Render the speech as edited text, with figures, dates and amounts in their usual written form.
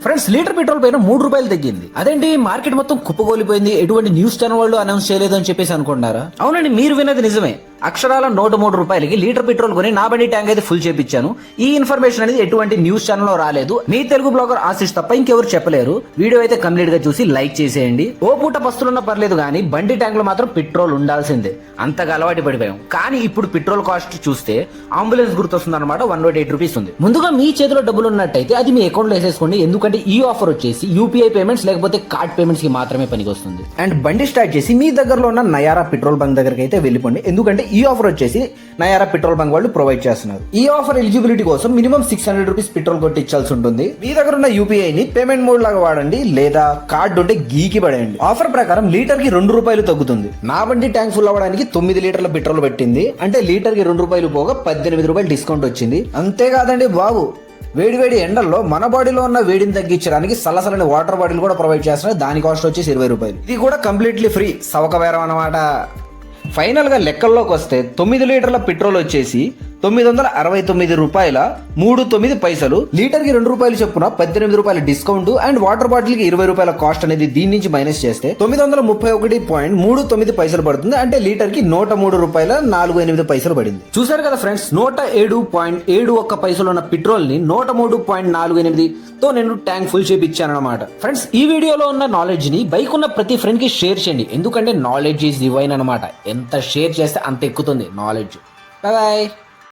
Friends litre petrol పైన ₹3 తగ్గింది. అదేంటి మార్కెట్ మొత్తం కుప్పగోలిపోయింది, ఎటువంటి న్యూస్ ఛానల్ వాళ్ళు అనౌన్స్ చేయలేదు అని చెప్పేసి అనుకుంటారా? అవునండి, మీరు విన్నది నిజమే. అక్షరాల ₹103 లీటర్ పెట్రోల్ కొని నా బండి ట్యాంక్ అయితే ఫుల్ చేపించాను. ఈ ఇన్ఫర్మేషన్ అనేది ఎటువంటి న్యూస్ ఛానల్ లో రాలేదు. మీ తెలుగు బ్లాగర్ ఆశిష్ తప్ప ఇంకెవరు చెప్పలేరు. వీడియో అయితే కంప్లీట్ గా చూసి లైక్ చేసేయండి. ఓ పూట పస్తులున్నా పర్లేదు కానీ బండి ట్యాంక్ లో మాత్రం పెట్రోల్ ఉండాల్సిందే. అంతగా అలవాటు పడిపోయాం. కానీ ఇప్పుడు పెట్రోల్ కాస్ట్ చూస్తే అంబులెన్స్ గుర్తొస్తుంది అనమాట. ₹108 ఉంది. ముందుగా మీ చేతిలో డబ్బులు ఉన్నట్టయితే అది మీ అకౌంట్ లో వేసేసుకోండి. ఎందుకంటే ఈ ఆఫర్ వచ్చేసి యూపీఐ పేమెంట్స్ లేకపోతే కార్డ్ పేమెంట్స్ కి మాత్రమే పనికి వస్తుంది. అండ్ బండి స్టార్ట్ చేసి మీ దగ్గరలో ఉన్న నయారా పెట్రోల్ బంక్ దగ్గరికి అయితే వెళ్ళిపోండి. ఎందుకంటే ఈ ఆఫర్ వచ్చేసి నయారా పెట్రోల్ బంక్ వాళ్ళు ప్రొవైడ్ చేస్తున్నారు. ఈ ఆఫర్ ఎలిజిబిలిటీ కోసం మినిమం ₹600 పెట్రోల్ కొట్టించాల్సి ఉంటుంది. మీ దగ్గర ఉన్న యూపీఐ ని పేమెంట్ మోడ్ లాగా వాడండి, లేదా కార్డు ఉంటే గీకి పడేయండి. ఆఫర్ ప్రకారం లీటర్ కి ₹2 తగ్గుతుంది. నా బండి ట్యాంక్ ఫుల్ అవ్వడానికి 9 లీటర్ల పెట్రోల్ పెట్టింది. అంటే లీటర్ కి ₹2 పోగా ₹18 డిస్కౌంట్ వచ్చింది. అంతేకాదండి బాబు, వేడి ఎండల్లో మన బాడీలో ఉన్న వేడిని తగ్గించడానికి సలసలని వాటర్ బాటిల్ కూడా ప్రొవైడ్ చేస్తున్నారు. దాని కాస్ట్ వచ్చేసి ₹20. ఇది కూడా కంప్లీట్లీ ఫ్రీ, సవక బేరం అన్నమాట. ఫైనల్ గా లెక్కల్లోకి వస్తే 9 లీటర్ల పెట్రోల్ వచ్చేసి ₹969.39 లీటర్ కి ₹2 చొప్పున ₹18 డిస్కౌంట్ అండ్ వాటర్ బాటిల్ కి ₹20 కాస్ట్ అనేది దీని నుంచి మైనస్ చేస్తే $931.39 పడుతుంది. అంటే లీటర్ కి ₹103.48 పడింది. చూసారు కదా ఫ్రెండ్స్, $107.71 ఉన్న పెట్రోల్ ని $103.48 తో నేను ట్యాంక్ ఫుల్ చేపించానమాట. ఫ్రెండ్స్, ఈ వీడియోలో ఉన్న నాలెడ్జ్ ని బైక్ ఉన్న ప్రతి ఫ్రెండ్ కి షేర్ చేయండి. ఎందుకంటే నాలెడ్జ్ ఈజ్ డివైన్ అనమాట. ఎంత షేర్ చేస్తే అంత ఎక్కుతుంది నాలెడ్జ్. బాయ్.